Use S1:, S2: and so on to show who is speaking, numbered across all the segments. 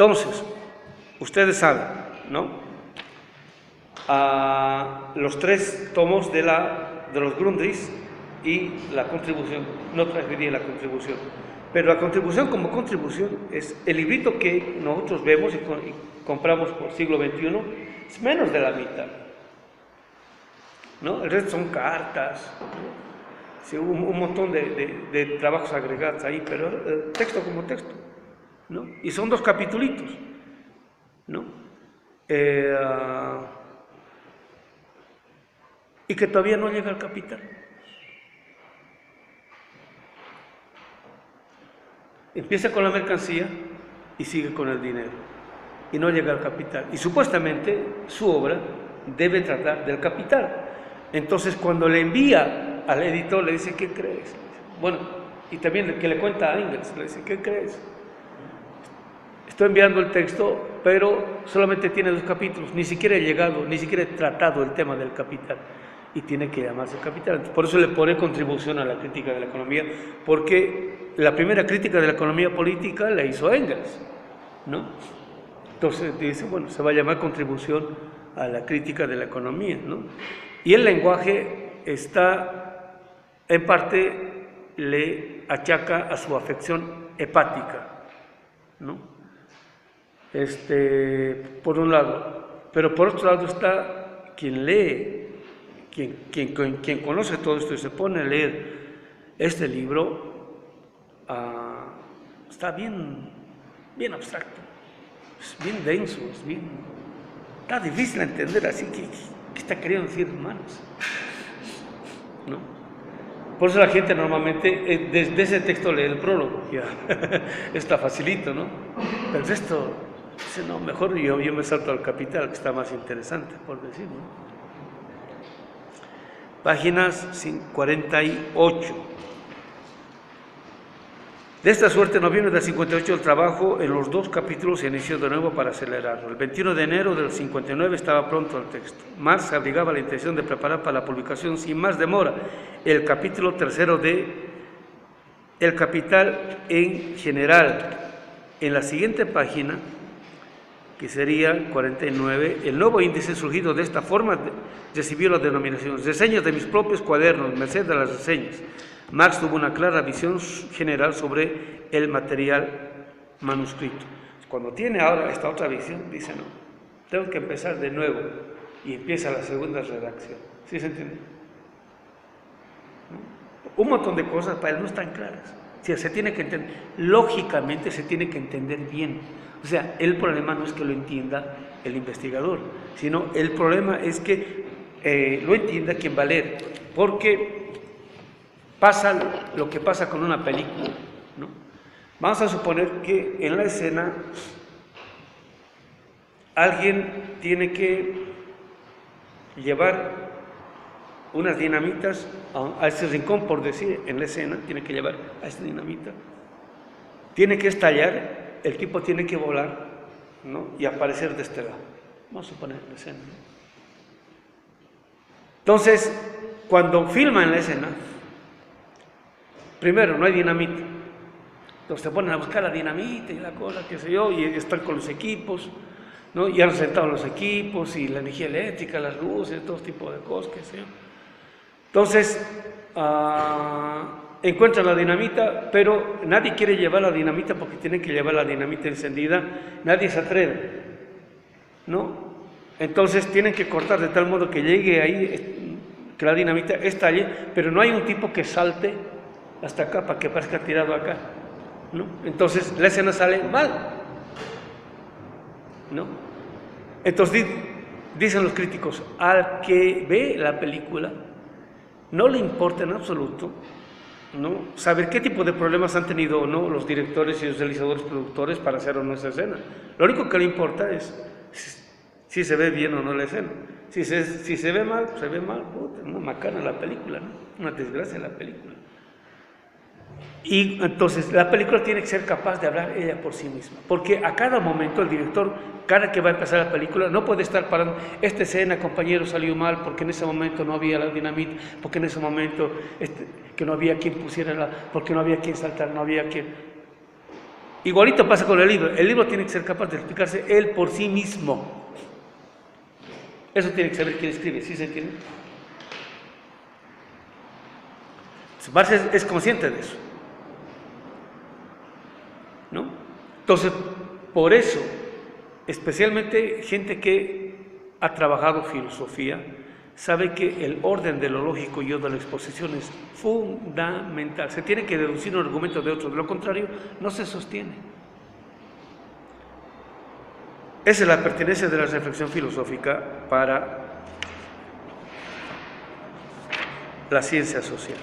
S1: Entonces, ustedes saben, ¿no? Los 3 tomos de los Grundrisse y la contribución, no tragería la contribución, pero la contribución como contribución es el librito que nosotros vemos y compramos por siglo XXI, es menos de la mitad, ¿no? El resto son cartas, ¿no? Sí, un montón de trabajos agregados ahí, pero texto como texto, ¿no? Y son 2 capitulitos, ¿no? Y que todavía no llega al capital. Empieza con la mercancía y sigue con el dinero, y no llega al capital. Y supuestamente su obra debe tratar del capital. Entonces, cuando le envía al editor, le dice, ¿qué crees? Bueno, y también que le cuenta a Engels, le dice, ¿qué crees? Estoy enviando el texto, pero solamente tiene 2 capítulos, ni siquiera he llegado, ni siquiera he tratado el tema del capital, y tiene que llamarse capital. Por eso le pone contribución a la crítica de la economía, porque la primera crítica de la economía política la hizo Engels, ¿no? Entonces dice, bueno, se va a llamar contribución a la crítica de la economía, ¿no? Y el lenguaje está, en parte, le achaca a su afección hepática, ¿no? Por un lado, pero por otro lado está quien lee, quien conoce todo esto y se pone a leer este libro, está bien abstracto, es bien denso, está difícil de entender, así que ¿qué está queriendo decir, hermanos? ¿No? Por eso la gente normalmente desde ese texto lee el prólogo, ya está facilito, ¿no? Pero el resto dice, no, mejor yo me salto al capital, que está más interesante, por decirlo. Páginas 48. De esta suerte, en noviembre del 58, el trabajo en los 2 capítulos se inició de nuevo para acelerarlo. El 21 de enero del 59 estaba pronto el texto. Marx abrigaba la intención de preparar para la publicación sin más demora el capítulo 3 de El Capital en general. En la siguiente página, que sería 49, el nuevo índice surgido de esta forma recibió la denominación Reseñas de mis propios cuadernos, merced a las reseñas. Marx tuvo una clara visión general sobre el material manuscrito. Cuando tiene ahora esta otra visión, dice, no, tengo que empezar de nuevo, y empieza la segunda redacción. ¿Sí se entiende? ¿No? Un montón de cosas para él no están claras. O sea, se tiene que entender, lógicamente se tiene que entender bien. O sea, el problema no es que lo entienda el investigador, sino el problema es que lo entienda quien va a leer, porque pasa lo que pasa con una película, ¿no? Vamos a suponer que en la escena alguien tiene que llevar unas dinamitas a ese rincón, por decir, en la escena, tiene que llevar a esa dinamita, tiene que estallar, el tipo tiene que volar, ¿no? Y aparecer de este lado. Vamos a suponer la escena, ¿no? Entonces, cuando filman la escena, primero, no hay dinamita. Entonces se ponen a buscar la dinamita y la cosa, qué sé yo, y están con los equipos, ¿no? Y han sentado los equipos y la energía eléctrica, las luces, todo tipo de cosas, qué sé yo. Entonces, encuentran la dinamita, pero nadie quiere llevar la dinamita porque tienen que llevar la dinamita encendida, nadie se atreve, ¿no? Entonces tienen que cortar de tal modo que llegue ahí, que la dinamita estalle, pero no hay un tipo que salte hasta acá para que parezca tirado acá, ¿no? Entonces la escena sale mal, ¿no? Entonces dicen los críticos, al que ve la película no le importa en absoluto, ¿no?, saber qué tipo de problemas han tenido o no los directores y los realizadores productores para hacer o no esa escena. Lo único que le importa es si se ve bien o no la escena. Si se ve mal, se ve mal, puta, una macana la película, ¿no? Una desgracia la película. Y entonces la película tiene que ser capaz de hablar ella por sí misma, porque a cada momento el director, cada que va a empezar la película, no puede estar parando, esta escena, compañero, salió mal porque en ese momento no había la dinamita, porque en ese momento que no había quien pusiera porque no había quien saltar, no había quien. Igualito pasa con el libro tiene que ser capaz de explicarse él por sí mismo. Eso tiene que saber quién escribe, ¿sí se entiende? Marx es consciente de eso, ¿no? Entonces, por eso, especialmente gente que ha trabajado filosofía, sabe que el orden de lo lógico y de la exposición es fundamental. Se tiene que deducir un argumento de otro, de lo contrario, no se sostiene. Esa es la pertenencia de la reflexión filosófica para la ciencia social.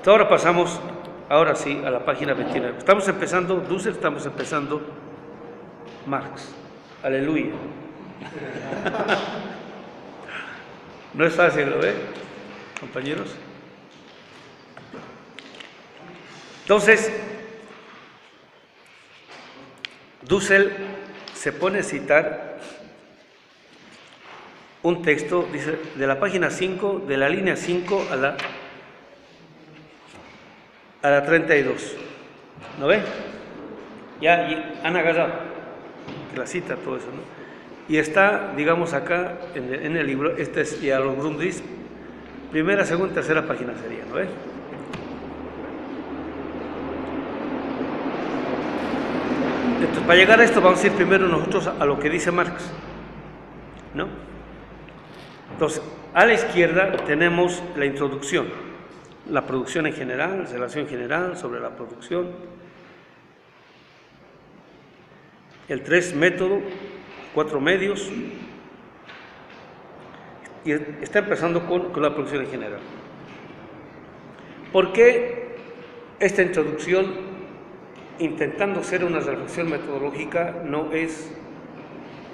S1: Ahora pasamos, ahora sí, a la página 29. Estamos empezando Dussel, estamos empezando Marx. Aleluya. No es fácil, ¿lo ve, compañeros? Entonces, Dussel se pone a citar un texto, dice, de la página 5, de la línea 5 a la 32. ¿No ve? Ya han agarrado la cita, todo eso, ¿no? Y está, digamos, acá en el libro, este es ya los Grundrisse, primera, segunda, tercera página sería, ¿no ve? Entonces, para llegar a esto vamos a ir primero nosotros a lo que dice Marx, ¿no? Entonces, a la izquierda tenemos la introducción, la producción en general, relación general sobre la producción, el 3 método, 4 medios, y está empezando con la producción en general. ¿Por qué esta introducción, intentando ser una reflexión metodológica, no es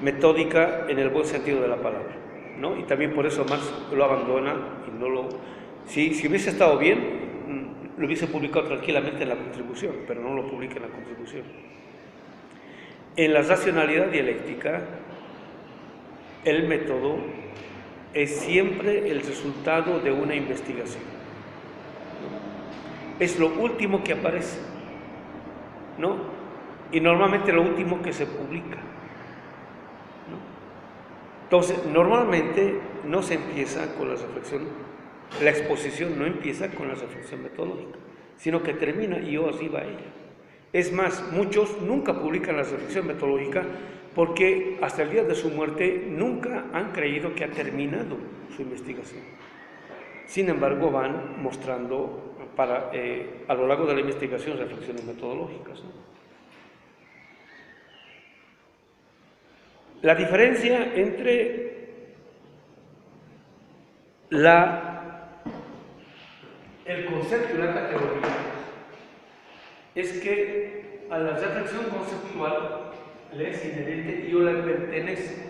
S1: metódica en el buen sentido de la palabra, ¿no? Y también por eso Marx lo abandona y no lo... Si hubiese estado bien, lo hubiese publicado tranquilamente en la contribución, pero no lo publica en la contribución. En la racionalidad dialéctica, el método es siempre el resultado de una investigación. Es lo último que aparece, ¿no? Y normalmente lo último que se publica, ¿no? Entonces, normalmente no se empieza con la reflexión, la exposición no empieza con la reflexión metodológica, sino que termina y arriba a ella. Es más, muchos nunca publican la reflexión metodológica porque hasta el día de su muerte nunca han creído que ha terminado su investigación. Sin embargo, van mostrando a lo largo de la investigación reflexiones metodológicas, ¿no? La diferencia entre el concepto y la categoría es que a la reflexión conceptual le es inherente y o le pertenece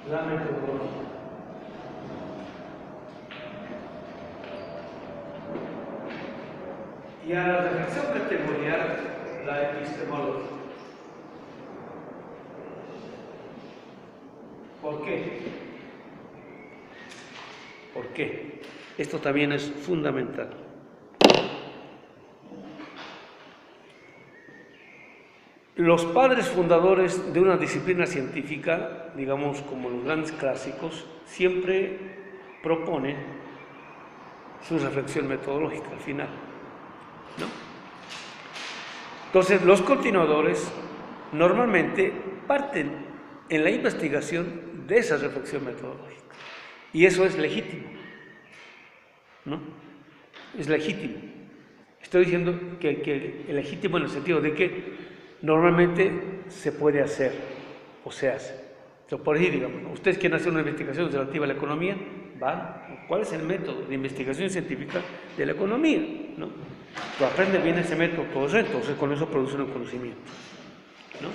S1: la metodología. Y a la reflexión categorial, la epistemología. ¿Por qué? ¿Por qué? Esto también es fundamental. Los padres fundadores de una disciplina científica, digamos como los grandes clásicos, siempre proponen su reflexión metodológica al final, ¿no? Entonces, los continuadores normalmente parten en la investigación de esa reflexión metodológica. Y eso es legítimo, ¿no? Es legítimo. Estoy diciendo que es legítimo en el sentido de que normalmente se puede hacer o se hace. Entonces, por ahí, digamos, ustedes quieren hacer una investigación relativa a la economía, ¿van? ¿Cuál es el método de investigación científica de la economía? ¿No? Tú aprendes bien ese método, todo eso, entonces con eso producen un conocimiento, ¿no?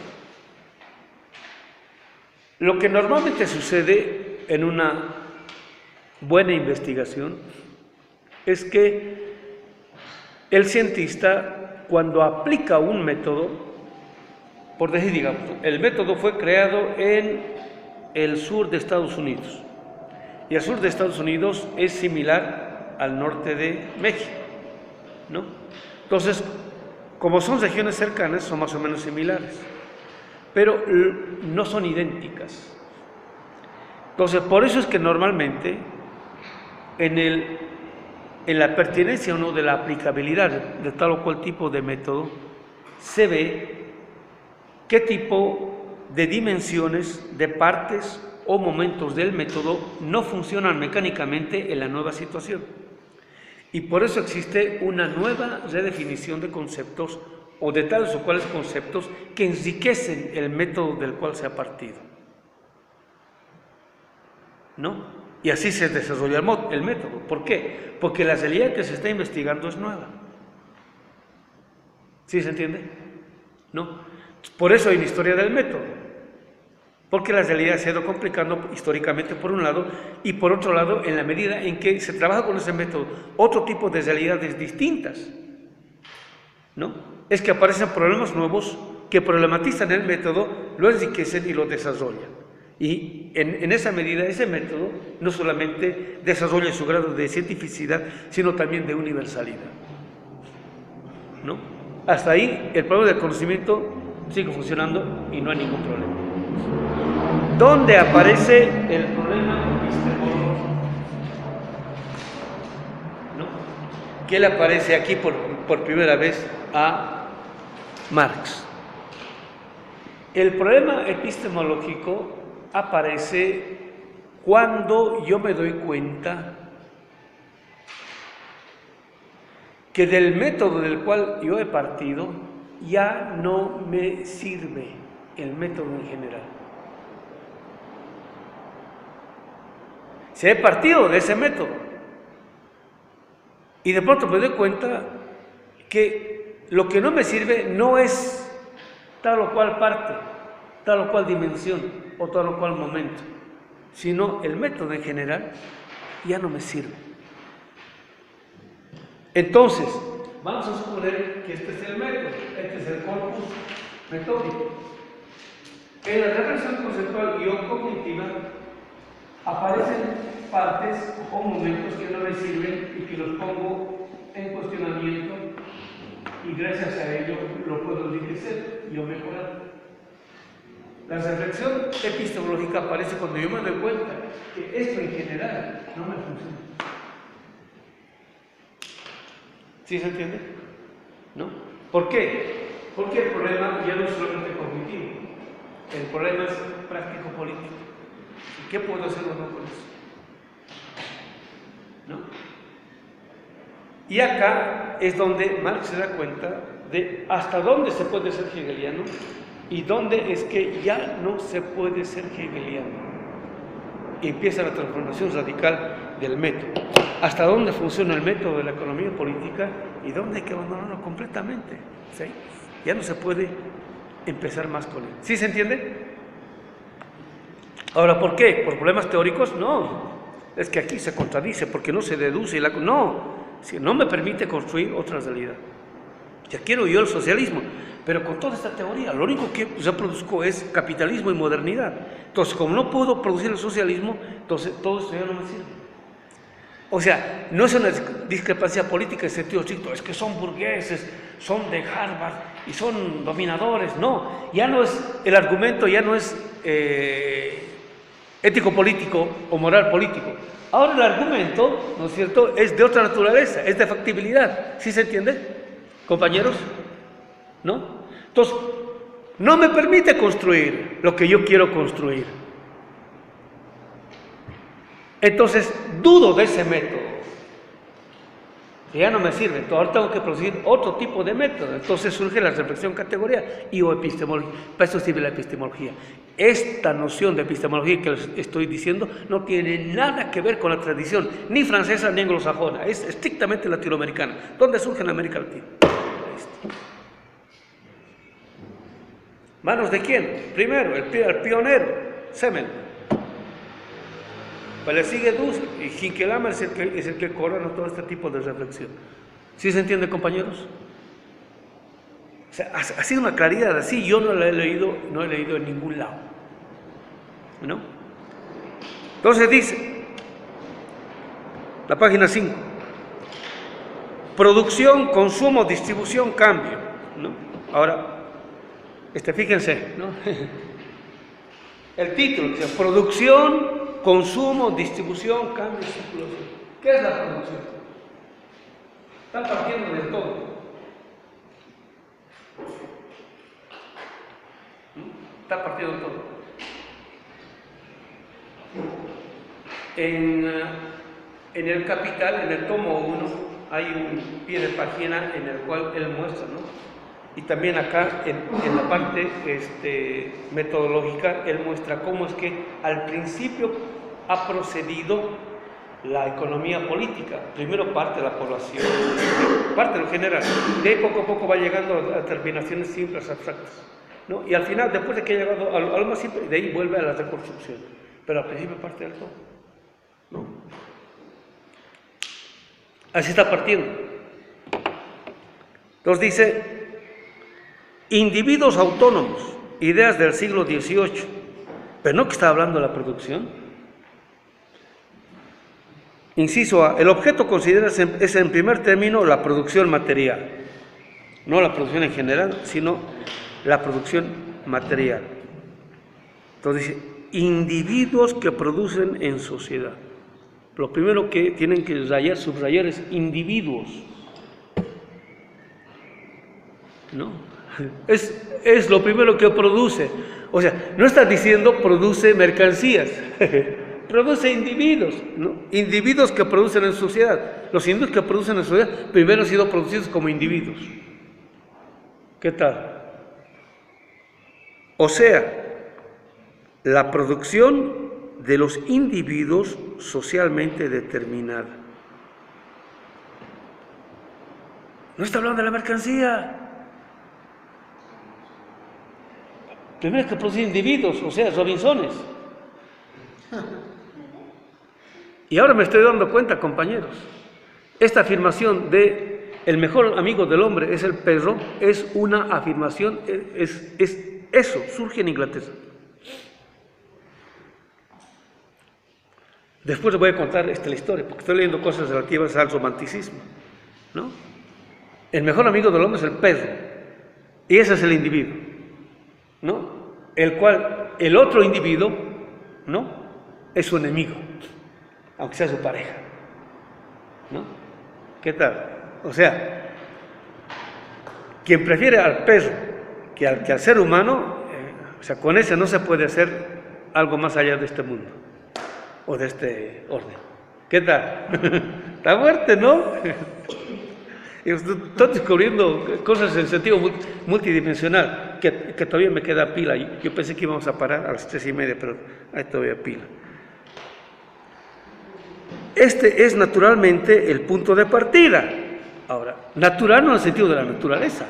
S1: Lo que normalmente sucede en una buena investigación es que el cientista, cuando aplica un método, por decir, digamos, el método fue creado en el sur de Estados Unidos, y el sur de Estados Unidos es similar al norte de México, ¿no? Entonces, como son regiones cercanas, son más o menos similares, pero no son idénticas. Entonces, por eso es que normalmente en la pertinencia o no de la aplicabilidad de tal o cual tipo de método, se ve qué tipo de dimensiones, de partes o momentos del método no funcionan mecánicamente en la nueva situación. Y por eso existe una nueva redefinición de conceptos o de tales o cuales conceptos que enriquecen el método del cual se ha partido, ¿no? Y así se desarrolla el método. ¿Por qué? Porque la realidad que se está investigando es nueva. ¿Sí se entiende? ¿No? Por eso hay una historia del método. Porque la realidad se ha ido complicando históricamente por un lado, y por otro lado, en la medida en que se trabaja con ese método, otro tipo de realidades distintas, ¿no? Es que aparecen problemas nuevos que problematizan el método, lo enriquecen y lo desarrollan. Y en esa medida, ese método no solamente desarrolla su grado de cientificidad, sino también de universalidad, ¿no? Hasta ahí el problema del conocimiento sigue funcionando y no hay ningún problema. ¿Dónde aparece el problema epistemológico? ¿No? ¿Qué le aparece aquí por primera vez a Marx? El problema epistemológico aparece cuando yo me doy cuenta que del método del cual yo he partido ya no me sirve el método en general. Se he partido de ese método y de pronto me doy cuenta que lo que no me sirve no es tal o cual parte, tal o cual dimensión o tal o cual momento, sino el método en general ya no me sirve. Entonces, vamos a suponer que este es el método, este es el corpus metódico. En la reflexión conceptual y cognitiva aparecen partes o momentos que no me sirven y que los pongo en cuestionamiento, y gracias a ello lo puedo enriquecer y mejorar. La reflexión epistemológica aparece cuando yo me doy cuenta que esto en general no me funciona. ¿Sí se entiende? ¿No? ¿Por qué? Porque el problema ya no es solamente cognitivo, el problema es práctico-político. ¿Qué puedo hacer o no con eso? ¿No? Y acá es donde Marx se da cuenta de hasta dónde se puede ser hegeliano y dónde es que ya no se puede ser hegeliano. Y empieza la transformación radical del método. Hasta dónde funciona el método de la economía política y dónde hay que abandonarlo completamente. ¿Sí? Ya no se puede empezar más con él. ¿Sí se entiende? Ahora, ¿por qué? ¿Por problemas teóricos? No. Es que aquí se contradice porque no se deduce. No. Si no me permite construir otra realidad. Ya quiero yo el socialismo, pero con toda esta teoría, lo único que yo produzco es capitalismo y modernidad. Entonces, como no puedo producir el socialismo, entonces todo esto ya no me sirve. O sea, no es una discrepancia política en sentido estricto, es que son burgueses, son de Harvard y son dominadores. No, ya no es, el argumento ya no es ético-político o moral-político. Ahora el argumento, ¿no es cierto?, es de otra naturaleza, es de factibilidad. ¿Sí se entiende, compañeros? ¿No? Entonces, no me permite construir lo que yo quiero construir. Entonces, dudo de ese método. Ya no me sirve, ahora tengo que producir otro tipo de método. Entonces surge la reflexión categorial y o epistemología. Para eso sirve la epistemología. Esta noción de epistemología que les estoy diciendo no tiene nada que ver con la tradición, ni francesa ni anglosajona, es estrictamente latinoamericana. ¿Dónde surge en América Latina? ¿Manos de quién? Primero, el pionero, Semel. Pues le sigue Dussel y Hinkelhammer es el que corona todo este tipo de reflexión. ¿Sí se entiende, compañeros? O sea, ha sido una claridad así, yo no la he leído, no he leído en ningún lado. ¿No? Entonces dice, la página 5. producción, consumo, distribución, cambio, ¿no? Ahora, fíjense, ¿no? El título dice producción, consumo, distribución, cambio, circulación. ¿Qué es la producción? Está partiendo del todo. Está partiendo del todo. En el Capital, en el tomo 1, hay un pie de página en el cual él muestra, ¿no? Y también acá, en la parte metodológica, él muestra cómo es que al principio ha procedido la economía política. Primero parte de la población, parte de lo general, de ahí poco a poco va llegando a terminaciones simples, abstractas, ¿no? Y al final, después de que ha llegado a lo más simple, de ahí vuelve a la reconstrucción. Pero al principio parte del todo, ¿no? Así está partiendo. Entonces dice, individuos autónomos, ideas del siglo XVIII, pero no que está hablando de la producción. Inciso A, el objeto considera es en primer término la producción material, no la producción en general, sino la producción material. Entonces dice, individuos que producen en sociedad. Lo primero que tienen que subrayar es individuos, ¿no? Es lo primero que produce. O sea, no está diciendo produce mercancías, produce individuos, ¿no? Individuos que producen en sociedad. Los individuos que producen en sociedad primero han sido producidos como individuos. ¿Qué tal? O sea, la producción de los individuos socialmente determinada. No está hablando de la mercancía. Primero que producen individuos, o sea, Robinsones. Y ahora me estoy dando cuenta, compañeros, esta afirmación de el mejor amigo del hombre es el perro, es una afirmación, eso surge en Inglaterra. Después les voy a contar la historia, porque estoy leyendo cosas relativas al romanticismo, ¿no? El mejor amigo del hombre es el perro, y ese es el individuo, ¿no? El cual, el otro individuo, ¿no? Es su enemigo, aunque sea su pareja, ¿no? ¿Qué tal? O sea, quien prefiere al perro que al ser humano, o sea, con ese no se puede hacer algo más allá de este mundo o de este orden. ¿Qué tal? Está fuerte, ¿no? Estoy descubriendo cosas en sentido multidimensional que todavía me queda pila. Yo pensé que íbamos a parar a las 3:30, pero hay todavía pila. Este es naturalmente el punto de partida. Ahora, natural no en el sentido de la naturaleza.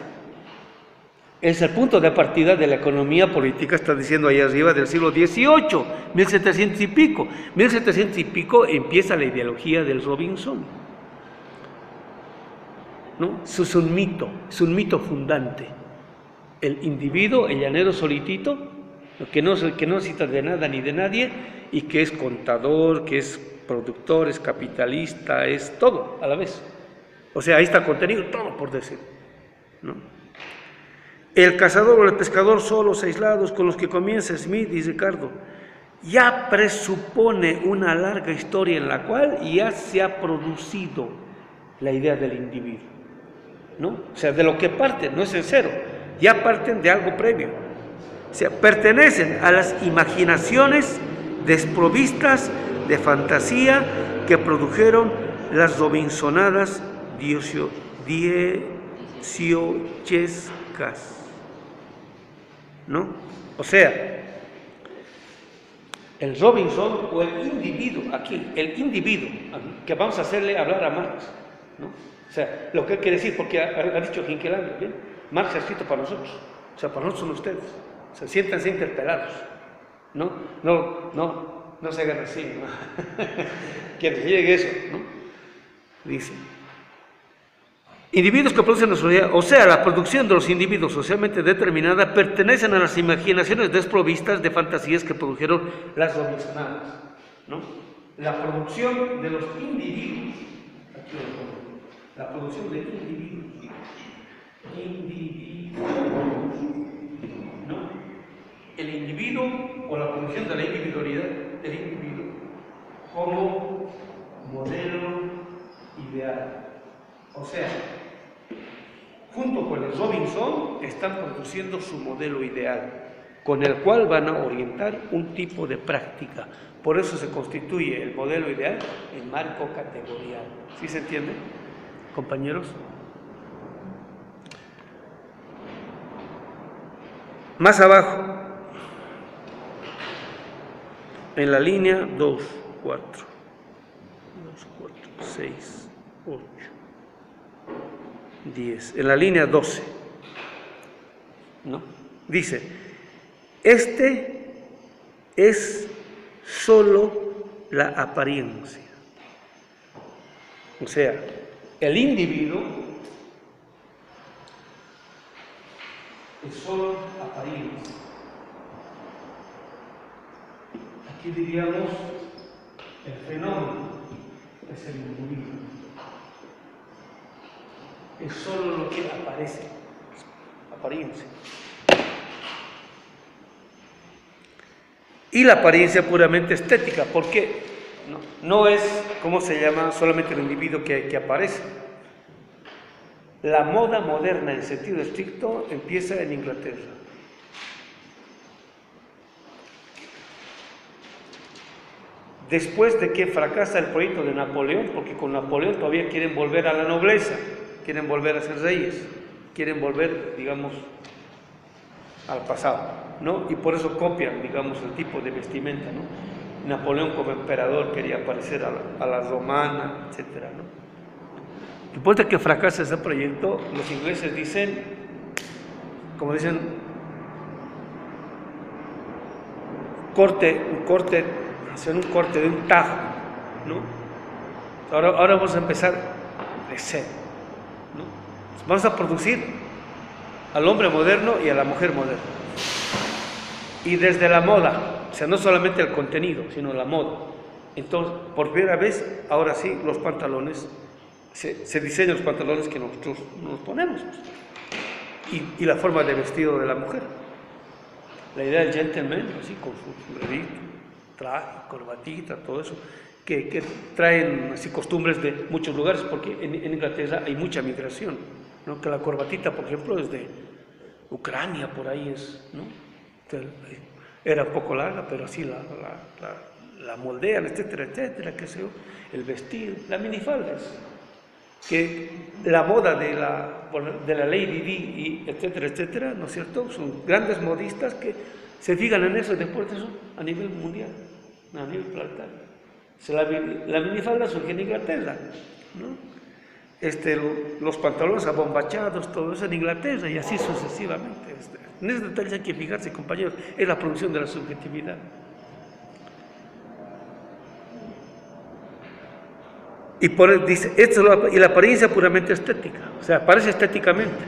S1: Es el punto de partida de la economía política, está diciendo ahí arriba, del siglo XVIII, 1700 y pico. 1700 y pico empieza la ideología del Robinson, ¿no? Es un mito fundante. El individuo, el llanero solitito, que no necesita de nada ni de nadie, y que es contador, que es productor, es capitalista, es todo a la vez. O sea, ahí está contenido todo, por decir, ¿no? El cazador o el pescador solos, aislados, con los que comienza Smith y Ricardo, ya presupone una larga historia en la cual ya se ha producido la idea del individuo, ¿no? O sea, de lo que parten, no es en cero, ya parten de algo previo. O sea, pertenecen a las imaginaciones desprovistas de fantasía que produjeron las Robinsonadas dieciochescas, ¿no? O sea, el Robinson o el individuo, aquí, el individuo, que vamos a hacerle hablar a Marx, ¿no? O sea, lo que él quiere decir, porque ha dicho Hinkeland, ¿bien? Marx ha escrito para nosotros, o sea, para nosotros son ustedes, o sea, siéntanse interpelados, ¿no? No se hagan así, ¿no? Que les llegue eso, ¿no? Dice, individuos que producen la sociedad, o sea, la producción de los individuos socialmente determinada, pertenecen a las imaginaciones desprovistas de fantasías que produjeron las Robinsonadas, ¿no? La producción de los individuos, aquí lo pongo, la producción de individuos, ¿no? El individuo o la producción de la individualidad del individuo como modelo ideal. O sea, junto con el Robinson están produciendo su modelo ideal, con el cual van a orientar un tipo de práctica. Por eso se constituye el modelo ideal en marco categorial. ¿Sí se entiende, compañeros? Más abajo, en la línea 2, 4, 6, 8, 10, en la línea 12, ¿no? Dice, este es solo la apariencia. O sea, el individuo es solo apariencia. Aquí diríamos el fenómeno es el individuo. Es solo lo que aparece, apariencia. Y la apariencia puramente estética, porque no es, ¿cómo se llama?, solamente el individuo que aparece. La moda moderna en sentido estricto empieza en Inglaterra. Después de que fracasa el proyecto de Napoleón, porque con Napoleón todavía quieren volver a la nobleza, quieren volver a ser reyes, quieren volver, digamos, al pasado, ¿no? Y por eso copian, digamos, el tipo de vestimenta, ¿no? Napoleón como emperador quería parecer a la romana, etcétera, ¿no? Después de que fracasa ese proyecto, los ingleses dicen, como dicen, hacen un corte de un tajo, ¿no? Ahora vamos a empezar de cero, ¿no? Vamos a producir al hombre moderno y a la mujer moderna. Y desde la moda, o sea, no solamente el contenido, sino la moda. Entonces, por primera vez, ahora sí, los pantalones, se diseñan los pantalones que nosotros nos ponemos. Y la forma de vestido de la mujer. La idea del gentleman, así, con su sombrerito, traje, corbatita, todo eso, que traen así costumbres de muchos lugares, porque en Inglaterra hay mucha migración, ¿no? Que la corbatita, por ejemplo, es de Ucrania, por ahí es, ¿no? Era un poco larga, pero así la moldean, etcétera, etcétera, qué sé yo, el vestido, la minifalda, que la moda de la Lady Di, y etcétera, etcétera, ¿no es cierto? Son grandes modistas que se fijan en eso y después de eso a nivel mundial, a nivel planetario. La minifalda surge en Inglaterra, ¿no? Los pantalones abombachados, todo eso en Inglaterra y así sucesivamente. En ese detalle hay que fijarse, compañeros, es la producción de la subjetividad. Y dice, y la apariencia puramente estética, o sea, aparece estéticamente.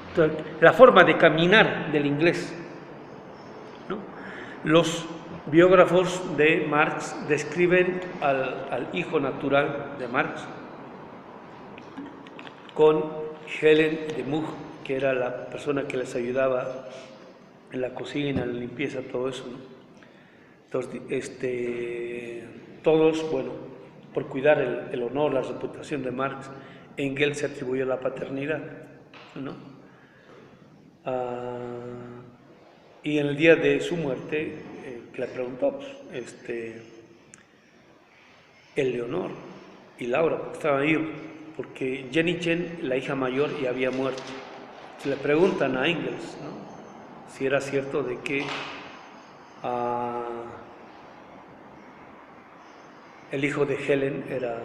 S1: Entonces, la forma de caminar del inglés, ¿no? Los biógrafos de Marx describen al hijo natural de Marx con Helen de Mugg, que era la persona que les ayudaba en la cocina, en la limpieza, todo eso, ¿no? Entonces, todos, bueno, por cuidar el honor, la reputación de Marx, Engels se atribuyó la paternidad, ¿no? Y en el día de su muerte, le preguntó, pues, Eleonor y Laura, porque estaban ahí, porque Jenny, la hija mayor, ya había muerto. Se le preguntan a Engels, ¿no?, si era cierto de que el hijo de Helen era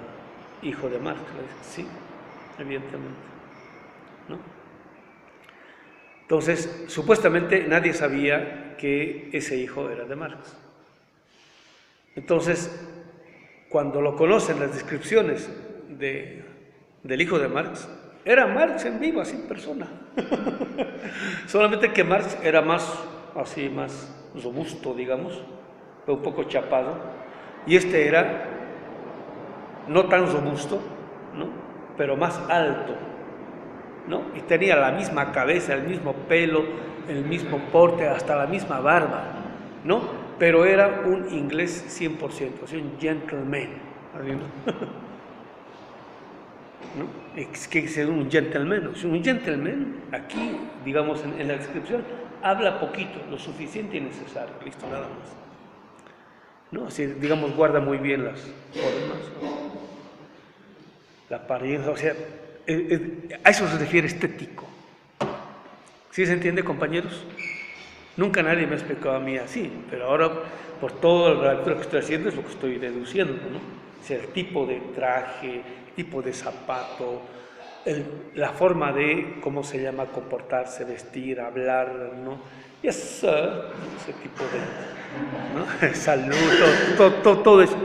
S1: hijo de Marx. Le dice, sí, evidentemente, ¿no? Entonces, supuestamente nadie sabía que ese hijo era de Marx. Entonces, cuando lo conocen las descripciones del hijo de Marx, era Marx en vivo, así en persona. Solamente que Marx era más robusto, digamos, un poco chapado, y era no tan robusto, ¿no? pero más alto, ¿no? Y tenía la misma cabeza, el mismo pelo, el mismo porte, hasta la misma barba, ¿no? Pero era un inglés 100%, o sea, un gentleman, ¿no? Es que es un gentleman, un gentleman, aquí, digamos, en la descripción, habla poquito, lo suficiente y necesario, listo, nada más, ¿no? Así, digamos, guarda muy bien las formas, ¿no? La apariencia, o sea, a eso se refiere estético. ¿Sí se entiende, compañeros? Nunca nadie me ha explicado a mí así, pero ahora, por toda la lectura que estoy haciendo, es lo que estoy deduciendo, ¿no? O sea, el tipo de traje, el tipo de zapato, la forma de, ¿cómo se llama?, comportarse, vestir, hablar, ¿no? Yes, sir, ese tipo de, ¿no? Salud, todo eso.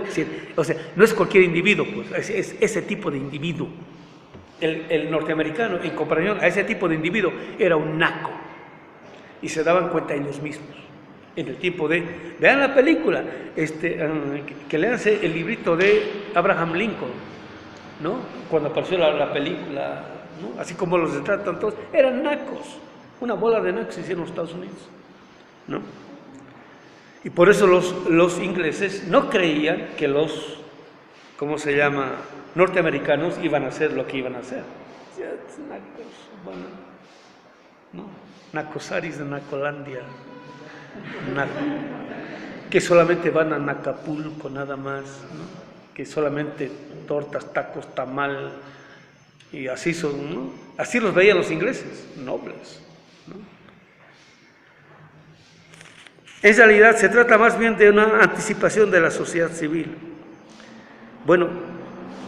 S1: O sea, no es cualquier individuo, pues, es ese tipo de individuo. El norteamericano, en comparación a ese tipo de individuo, era un naco. Y se daban cuenta ellos mismos. En el tiempo de... Vean la película, que lean el librito de Abraham Lincoln, ¿no? Cuando apareció la película, ¿no? Así como los retratan todos, eran nacos. Una bola de nacos se hicieron en los Estados Unidos, ¿no? Y por eso los ingleses no creían que los, ¿cómo se llama?, norteamericanos iban a hacer lo que iban a hacer. Nacos, bueno, ¿no? Nacosaris de Nacolandia, que solamente van a Nacapulco nada más, ¿no? Que solamente tortas, tacos, tamal, y así son, ¿no? Así los veían los ingleses, nobles, ¿no? En realidad se trata más bien de una anticipación de la sociedad civil. Bueno,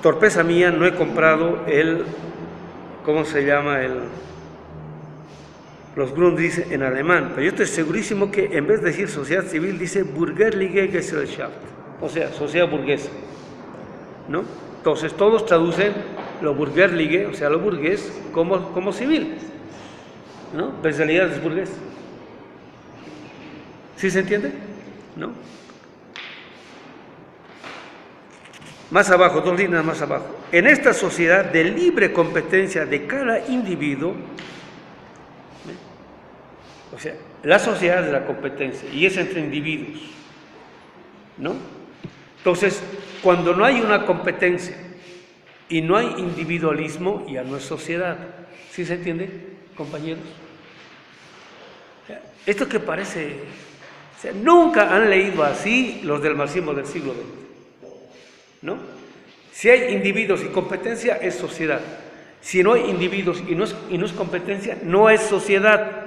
S1: torpeza mía, no he comprado ¿cómo se llama? Los Grundrisse en alemán, pero yo estoy segurísimo que en vez de decir sociedad civil dice Bürgerliche Gesellschaft, o sea, sociedad burguesa, ¿no? Entonces todos traducen lo Bürgerliche, o sea, lo burgués, como civil, ¿no? Pero en realidad es burgués. ¿Sí se entiende? ¿No? Más abajo, 2 líneas más abajo. En esta sociedad de libre competencia de cada individuo, o sea, la sociedad de la competencia, y es entre individuos, ¿no? Entonces, cuando no hay una competencia y no hay individualismo, ya no es sociedad. ¿Sí se entiende, compañeros? Esto que parece, o sea, nunca han leído así los del marxismo del siglo XX, ¿no? Si hay individuos y competencia, es sociedad. Si no hay individuos y no es competencia, no es sociedad.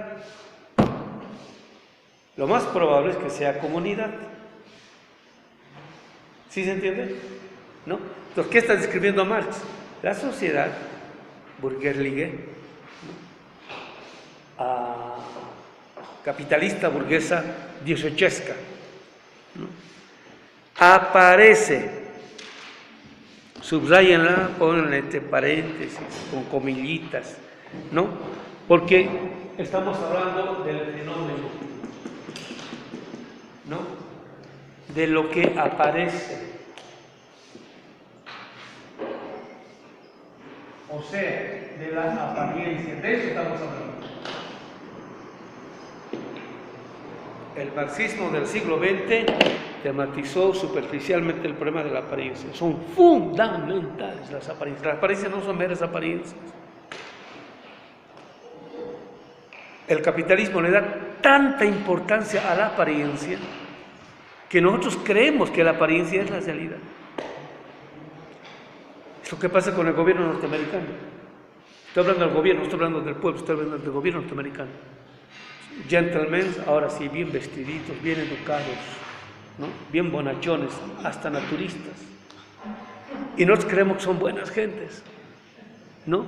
S1: Lo más probable es que sea comunidad. ¿Sí se entiende? ¿No? Entonces, ¿qué está describiendo Marx? La sociedad Bürgerliche, capitalista burguesa diochesca, ¿no? Aparece, subrayenla, ponle entre paréntesis, con comillitas, ¿no? Porque estamos hablando del fenómeno, ¿no? De lo que aparece. O sea, de la apariencia. De eso estamos hablando. El marxismo del siglo XX tematizó superficialmente el problema de la apariencia. Son fundamentales las apariencias. Las apariencias no son meras apariencias. El capitalismo le da tanta importancia a la apariencia que nosotros creemos que la apariencia es la realidad. Es lo que pasa con el gobierno norteamericano. Estoy hablando del gobierno, no estoy hablando del pueblo, estoy hablando del gobierno norteamericano. Gentlemen, ahora sí, bien vestiditos, bien educados, ¿no? Bien bonachones, hasta naturistas. Y nosotros creemos que son buenas gentes, ¿no?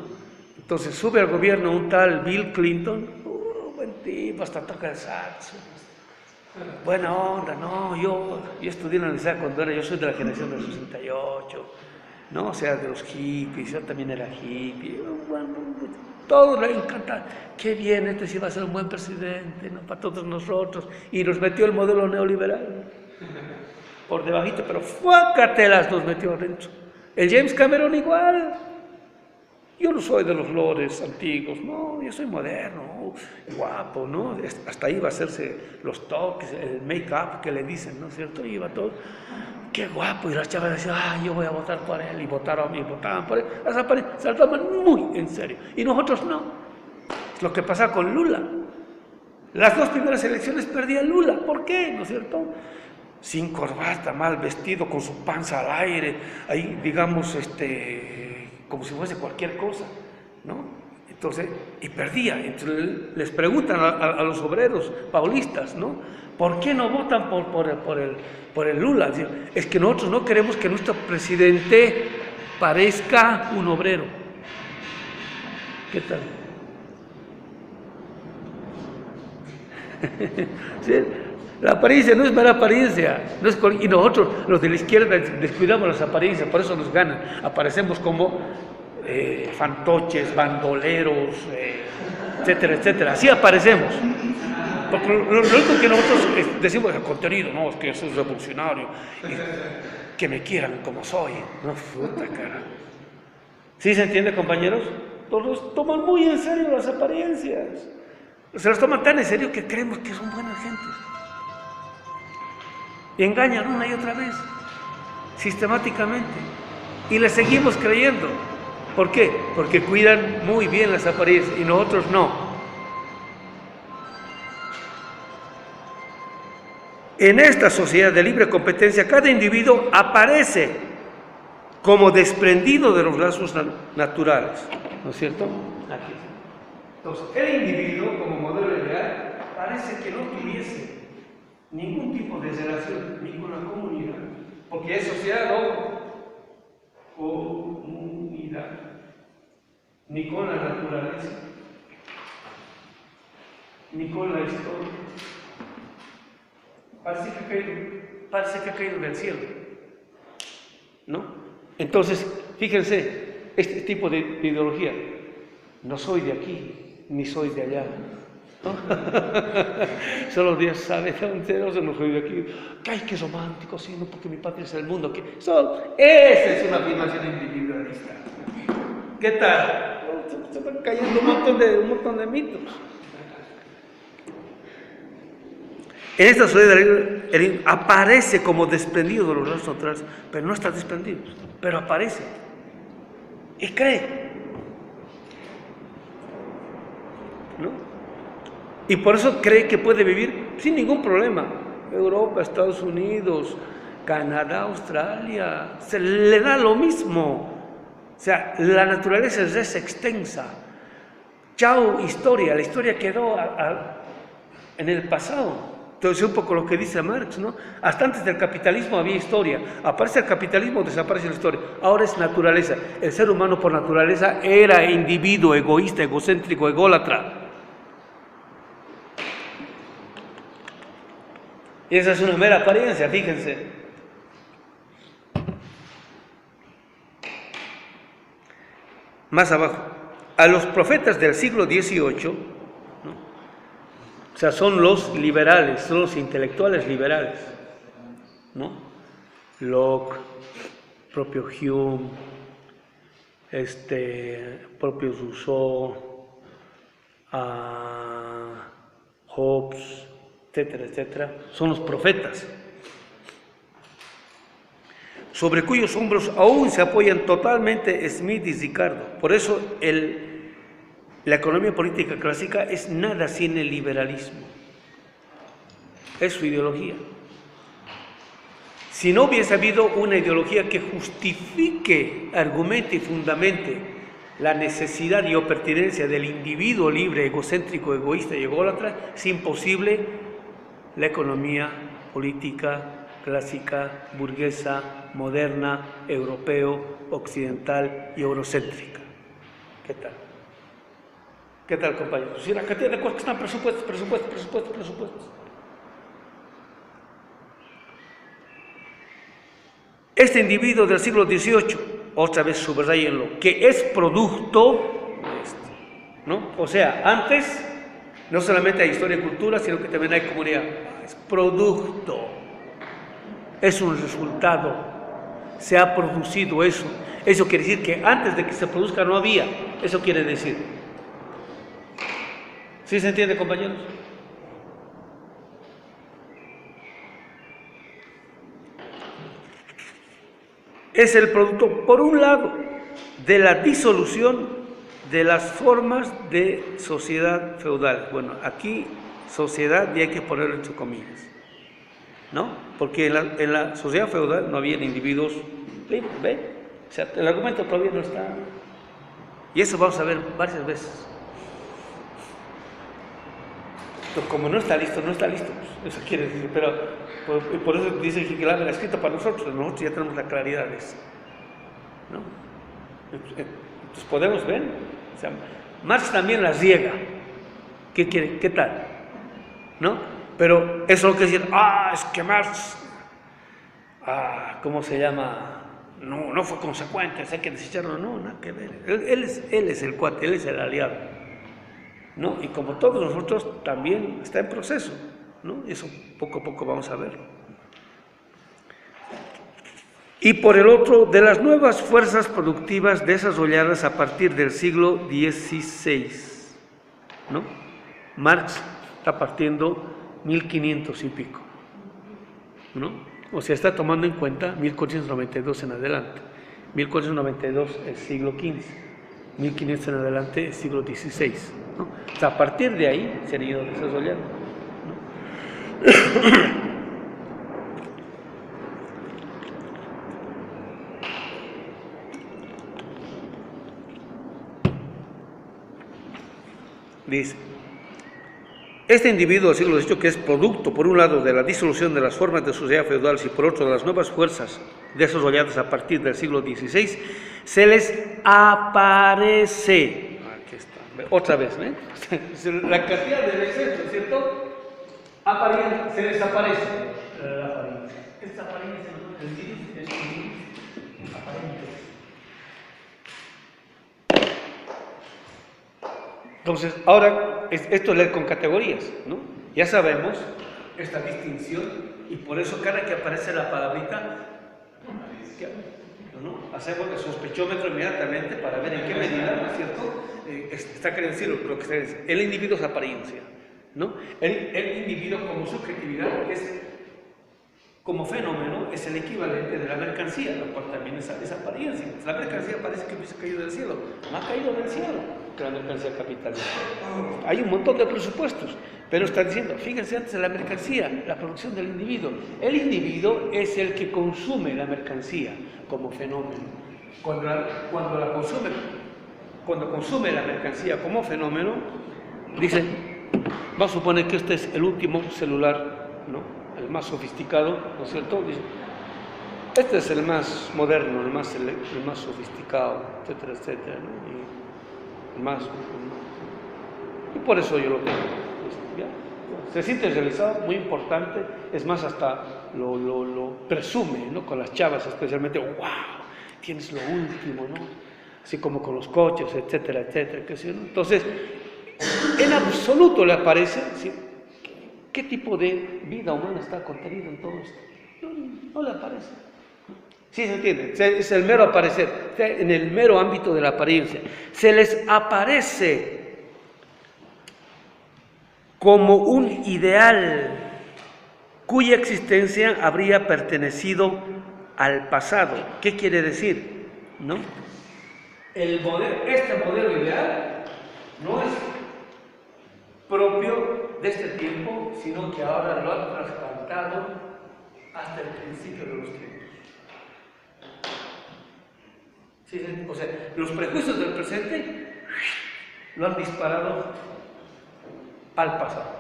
S1: Entonces sube al gobierno un tal Bill Clinton, buen tipo, hasta toca el saxo. Buena onda, no, yo estudié en la universidad cuando yo soy de la generación del 68, ¿no? O sea, de los hippies, yo también era hippie, bueno, todos le encanta, qué bien, este sí va a ser un buen presidente, ¿no? Para todos nosotros, y nos metió el modelo neoliberal, por debajito, pero fuácatelas nos metió adentro. El James Cameron igual, Yo no soy de los lores antiguos, no, yo soy moderno, guapo, ¿no? Hasta iba a hacerse los toques, el make-up que le dicen, ¿no es cierto? Iba todo, qué guapo, y las chavas decían, yo voy a votar por él, y votaban por él, se lo toman muy en serio, y nosotros no. Es lo que pasa con Lula. Las 2 primeras elecciones perdía Lula, ¿por qué? ¿No es cierto? Sin corbata, mal vestido, con su panza al aire, ahí, digamos, como si fuese cualquier cosa, ¿no? Entonces, y perdía. Entonces les preguntan a los obreros paulistas, ¿no? ¿Por qué no votan por el Lula? Es que nosotros no queremos que nuestro presidente parezca un obrero. ¿Qué tal? ¿Sí? La apariencia no es mera apariencia, y nosotros, los de la izquierda, descuidamos las apariencias, por eso nos ganan. Aparecemos como fantoches, bandoleros, etcétera, etcétera. Así aparecemos. Porque lo único que nosotros decimos es el contenido, no, es que yo soy revolucionario, y que me quieran como soy. No, puta cara. ¿Sí se entiende, compañeros? Todos toman muy en serio las apariencias. Se las toman tan en serio que creemos que son buenas gentes. Y engañan una y otra vez, sistemáticamente. Y les seguimos creyendo. ¿Por qué? Porque cuidan muy bien las apariencias y nosotros no. En esta sociedad de libre competencia, cada individuo aparece como desprendido de los lazos naturales. ¿No es cierto? Aquí. Entonces, el individuo, como modelo ideal, parece que no tuviese ningún tipo de relación ni con la comunidad, porque es sociedad o comunidad, ni con la naturaleza, ni con la historia. Parece que ha caído del cielo, ¿no? Entonces, fíjense, este tipo de ideología, no soy de aquí, ni soy de allá. ¿No? Solo Dios sabe dónde no se nos soy de aquí. ¡Ay, qué romántico! Sí, no, porque mi patria es el mundo. Esa es una afirmación individualista. ¿Qué tal? Se están cayendo un montón de mitos. En esta sociedad el aparece como desprendido de los lazos naturales, pero no está desprendido, pero aparece y cree, ¿no? Y por eso cree que puede vivir sin ningún problema. Europa, Estados Unidos, Canadá, Australia, se le da lo mismo. O sea, la naturaleza es extensa. Chao, historia. La historia quedó en el pasado. Entonces, un poco lo que dice Marx, ¿no? Hasta antes del capitalismo había historia. Aparece el capitalismo, desaparece la historia. Ahora es naturaleza. El ser humano por naturaleza era individuo, egoísta, egocéntrico, ególatra. Y esa es una mera apariencia, fíjense. Más abajo, a los profetas del siglo XVIII, ¿no? O sea, son los liberales, son los intelectuales liberales, ¿no? Locke, propio Hume, propio Rousseau, Hobbes, etcétera, etcétera, son los profetas, sobre cuyos hombros aún se apoyan totalmente Smith y Ricardo. Por eso la economía política clásica es nada sin el liberalismo, es su ideología. Si no hubiese habido una ideología que justifique, argumente y fundamente la necesidad y o pertinencia del individuo libre, egocéntrico, egoísta y ególatra, es imposible la economía política clásica, burguesa, moderna, europeo, occidental y eurocéntrica. ¿Qué tal? ¿Qué tal, compañeros? Si la cantidad de cosas que están presupuestos. Este individuo del siglo XVIII, otra vez subrayenlo, que es producto, ¿no? O sea, antes no solamente hay historia y cultura, sino que también hay comunidad. Es producto, es un resultado, se ha producido eso. Eso quiere decir que antes de que se produzca no había. Eso quiere decir. ¿Sí se entiende, compañeros? Es el producto, por un lado, de la disolución de las formas de sociedad feudal. Bueno, aquí sociedad y hay que ponerlo entre comillas, ¿no? Porque en la sociedad feudal no había individuos libres, ¿ve? O sea, el argumento todavía no está. Y eso vamos a ver varias veces. Entonces, como no está listo, no está listo. Eso quiere decir, pero por eso dice que la ha escrito para nosotros ya tenemos la claridad de eso, ¿no? Entonces podemos ver, o sea, Marx también la ciega. ¿Qué quiere? ¿Qué tal? ¿No? Pero eso lo que decir, es que Marx, ¿cómo se llama? No fue consecuente, hay que desecharlo. No, nada que ver. Él es el cuate, él es el aliado, ¿no? Y como todos nosotros también está en proceso, ¿no? Eso poco a poco vamos a verlo. Y por el otro, de las nuevas fuerzas productivas desarrolladas a partir del siglo XVI, ¿no? Marx está partiendo 1500 y pico, ¿no? O sea, está tomando en cuenta 1492 en adelante. 1492 es siglo XV, 1500 en adelante es siglo XVI, ¿no? O sea, a partir de ahí se han ido desarrollando, ¿no? Dice, este individuo, así lo he dicho, que es producto, por un lado, de la disolución de las formas de sociedad feudal y por otro, de las nuevas fuerzas desarrolladas a partir del siglo XVI, se les aparece. Aquí está, otra vez, ¿eh? La cantidad de veces, ¿cierto? Se les aparece. La apariencia. Esta apariencia, ¿no? El virus es aparente. Entonces, ahora, esto es leer con categorías, ¿no? Ya sabemos esta distinción y por eso cada que aparece la palabrita, ¿no? Hacemos el sospechómetro inmediatamente para ver en qué medida, ¿no es cierto? Está queriendo decir lo que está diciendo. El individuo es apariencia, ¿no? El individuo como subjetividad como fenómeno es el equivalente de la mercancía, lo cual también es apariencia. La mercancía parece que hubiese caído del cielo, no ha caído del cielo, que la mercancía capitalista. Hay un montón de presupuestos, pero está diciendo, fíjense antes de la mercancía, la producción del individuo. El individuo es el que consume la mercancía como fenómeno. Cuando consume la mercancía como fenómeno, dice, vamos a suponer que este es el último celular, ¿no? El más sofisticado, ¿no es cierto? Dice, este es el más moderno, el más sofisticado, etcétera, etcétera, ¿no? Y por eso yo lo tengo. ¿Ya? Se siente realizado, muy importante, es más, hasta lo presume, ¿no? Con las chavas especialmente, ¡wow! Tienes lo último, ¿no? Así como con los coches, etcétera, etcétera, ¿qué sé yo? Entonces, en absoluto le aparece, ¿sí? ¿Qué tipo de vida humana está contenido en todo esto? No le aparece. ¿Sí se entiende? Es el mero aparecer, en el mero ámbito de la apariencia. Se les aparece como un ideal cuya existencia habría pertenecido al pasado. ¿Qué quiere decir? ¿No? Este modelo ideal no es propio de este tiempo, sino que ahora lo han trasplantado hasta el principio de los tiempos. ¿Sí? O sea, los prejuicios del presente lo han disparado al pasado,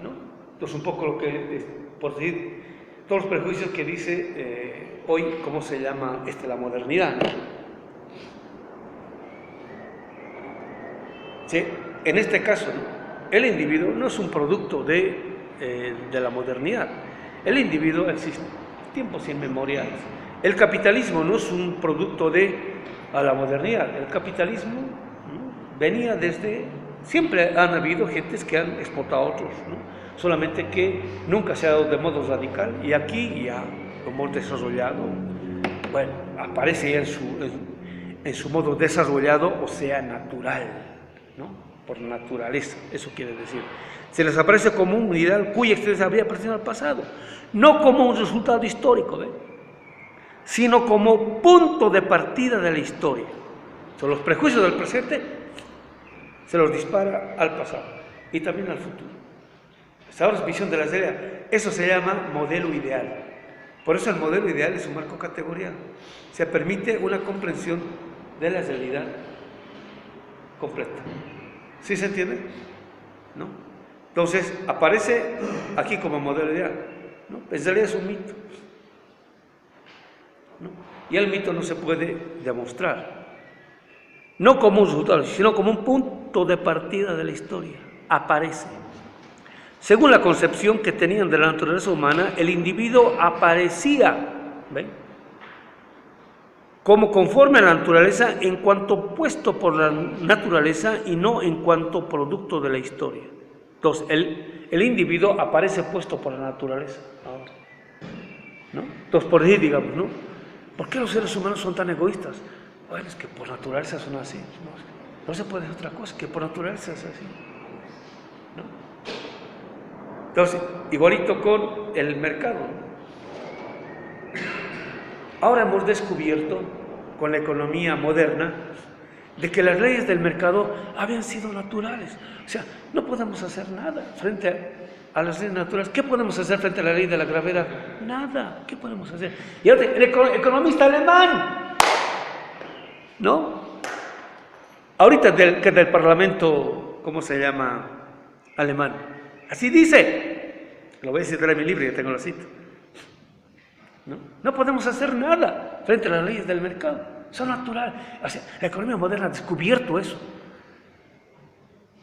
S1: ¿no? Entonces, un poco lo que, por decir, todos los prejuicios que dice hoy, ¿cómo se llama la modernidad, ¿no? ¿Sí? En este caso, ¿no? El individuo no es un producto de la modernidad. El individuo existe tiempos inmemoriales. El capitalismo no es un producto de la modernidad. El capitalismo, ¿no? Venía desde... Siempre han habido gentes que han explotado a otros, ¿no? Solamente que nunca se ha dado de modo radical. Y aquí ya lo hemos desarrollado. bueno, aparece ya en su modo desarrollado, o sea, natural, ¿no? Por naturaleza, eso quiere decir. Se les aparece como un ideal cuya existencia habría aparecido en el pasado, no como un resultado histórico, ¿ve? Sino como punto de partida de la historia. Son los prejuicios del presente, se los dispara al pasado y también al futuro. Ahora es visión de la idea. Eso se llama modelo ideal. Por eso el modelo ideal es un marco categorial. Se permite una comprensión de la realidad completa. ¿Sí se entiende? ¿No? Entonces, aparece aquí como modelo ideal, ¿no? En realidad es un mito, ¿no? Y el mito no se puede demostrar, no como un resultado, sino como un punto de partida de la historia. Aparece. Según la concepción que tenían de la naturaleza humana, el individuo aparecía, ¿ven?, como conforme a la naturaleza en cuanto puesto por la naturaleza y no en cuanto producto de la historia. Entonces, el individuo aparece puesto por la naturaleza ahora, ¿no? Entonces, por ahí digamos, ¿no? ¿Por qué los seres humanos son tan egoístas? Bueno, es que por naturaleza son así. No se puede hacer otra cosa, que por naturaleza es así, ¿no? Entonces, igualito con el mercado. Ahora hemos descubierto, con la economía moderna, de que las leyes del mercado habían sido naturales. O sea, no podemos hacer nada frente a las leyes naturales. ¿Qué podemos hacer frente a la ley de la gravedad? Nada. ¿Qué podemos hacer? Y ahora, el economista alemán, ¿no? Ahorita del Parlamento, ¿cómo se llama? Alemán. Así dice. Lo voy a citar en mi libro, ya tengo la cita. No podemos hacer nada frente a las leyes del mercado. Son naturales. O sea, la economía moderna ha descubierto eso,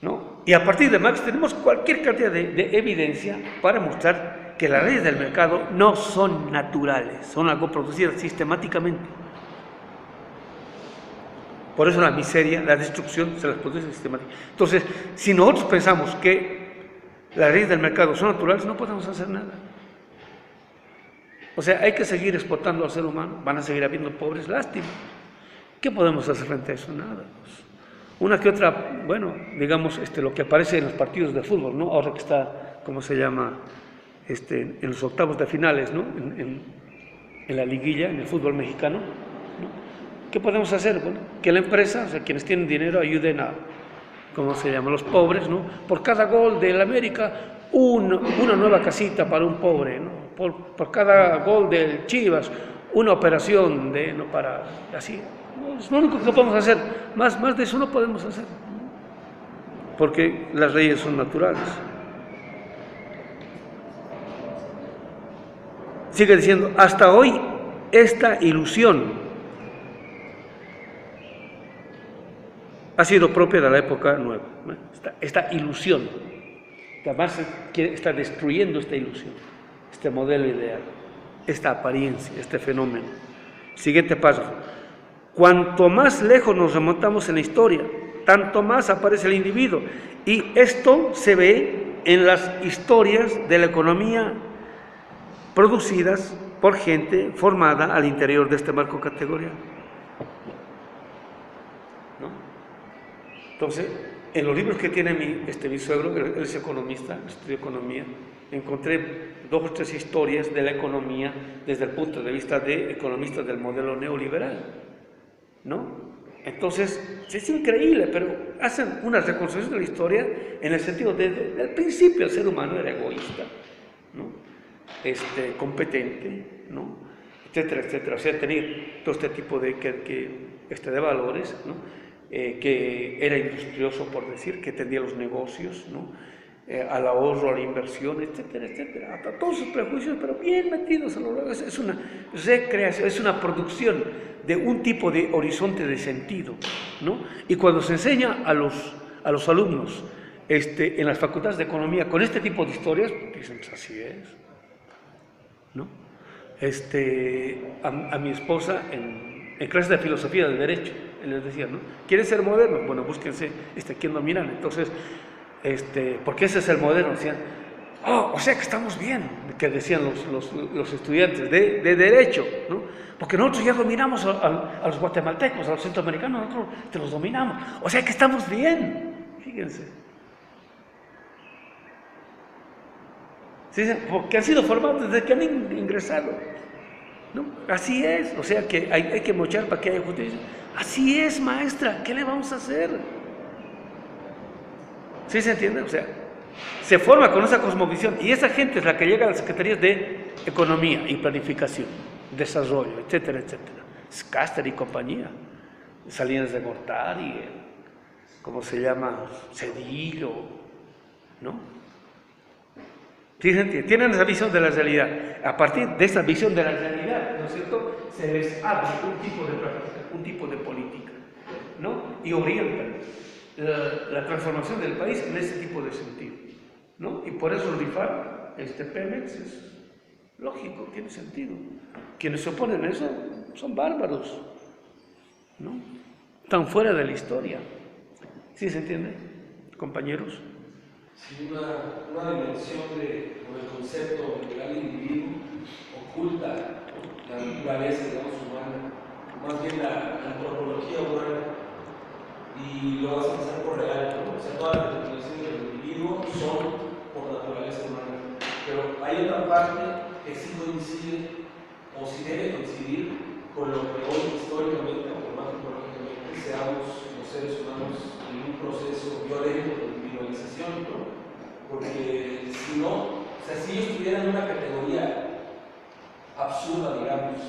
S1: ¿no? Y a partir de Marx tenemos cualquier cantidad de evidencia para mostrar que las leyes del mercado no son naturales, son algo producido sistemáticamente. Por eso la miseria, la destrucción se las produce sistemáticamente. Entonces, si nosotros pensamos que las leyes del mercado son naturales, no podemos hacer nada. O sea, hay que seguir explotando al ser humano, van a seguir habiendo pobres, lástima. ¿Qué podemos hacer frente a eso? Nada. Pues, una que otra, bueno, digamos, lo que aparece en los partidos de fútbol, ¿no? Ahora que está, ¿cómo se llama? En los octavos de finales, ¿no? En la liguilla, en el fútbol mexicano, ¿no? ¿Qué podemos hacer? Bueno, que la empresa, o sea, quienes tienen dinero, ayuden a, ¿cómo se llama? Los pobres, ¿no? Por cada gol del América, una nueva casita para un pobre, ¿no? Por cada gol del Chivas, una operación para así. Es lo único que podemos hacer. Más de eso no podemos hacer, porque las leyes son naturales. Sigue diciendo, hasta hoy esta ilusión ha sido propia de la época nueva. Esta ilusión, que además está destruyendo esta ilusión, este modelo ideal, esta apariencia, este fenómeno. Siguiente paso. Cuanto más lejos nos remontamos en la historia, tanto más aparece el individuo. Y esto se ve en las historias de la economía producidas por gente formada al interior de este marco categorial, ¿no? Entonces, en los libros que tiene mi suegro, él es economista, estudió economía, encontré 2 o 3 historias de la economía desde el punto de vista de economistas del modelo neoliberal, ¿no? Entonces, es increíble, pero hacen una reconstrucción de la historia en el sentido del principio el ser humano era egoísta, ¿no? Competente, ¿no? Etcétera, etcétera. O sea, tenía todo este tipo de valores, ¿no? Que era industrioso, por decir, que tendía los negocios, ¿no? Al ahorro, a la inversión, etcétera, etcétera. Hasta todos sus prejuicios, pero bien metidos a lo largo. Es una recreación, es una producción de un tipo de horizonte de sentido, ¿no? Y cuando se enseña a los alumnos en las facultades de economía con este tipo de historias, dicen, pues así es, ¿no? A mi esposa en clases de filosofía del derecho, él les decía, ¿no? ¿Quieren ser modernos? Bueno, búsquense quién dominan. Entonces, porque ese es el moderno, decían, oh, o sea que estamos bien, que decían los estudiantes de Derecho, ¿no? Porque nosotros ya dominamos a los guatemaltecos, a los centroamericanos, nosotros te los dominamos, o sea que estamos bien, fíjense. ¿Sí? Porque han sido formados desde que han ingresado, ¿no? Así es, o sea que hay que mochar para que haya justicia. Así es, maestra, ¿qué le vamos a hacer? ¿Sí se entiende? O sea, se forma con esa cosmovisión y esa gente es la que llega a las secretarías de Economía y Planificación, Desarrollo, etcétera, etcétera. Caster y compañía, Salinas de Gortari, ¿cómo se llama? Cedillo, ¿no? Tienen esa visión de la realidad. A partir de esa visión de la realidad, ¿no es cierto?, se les abre un tipo de práctica, un tipo de política, ¿no? Y orientan la transformación del país en ese tipo de sentido, ¿no? Y por eso rifar Pemex es lógico, tiene sentido. Quienes se oponen a eso son bárbaros, ¿no? Están fuera de la historia. ¿Sí se entiende, compañeros?
S2: Sí, una dimensión del concepto del individuo oculta la naturaleza, digamos, humana, más bien la antropología humana, y lo vas a pensar por real, ¿no? O sea, todas las definiciones del individuo son por naturaleza humana, pero hay otra parte que sí coincide, o sí debe coincidir, con lo que hoy históricamente o antropológicamente seamos los seres humanos en un proceso violento de individualización, ¿no? Porque si no, o sea, si ellos tuvieran una categoría absurda, digamos,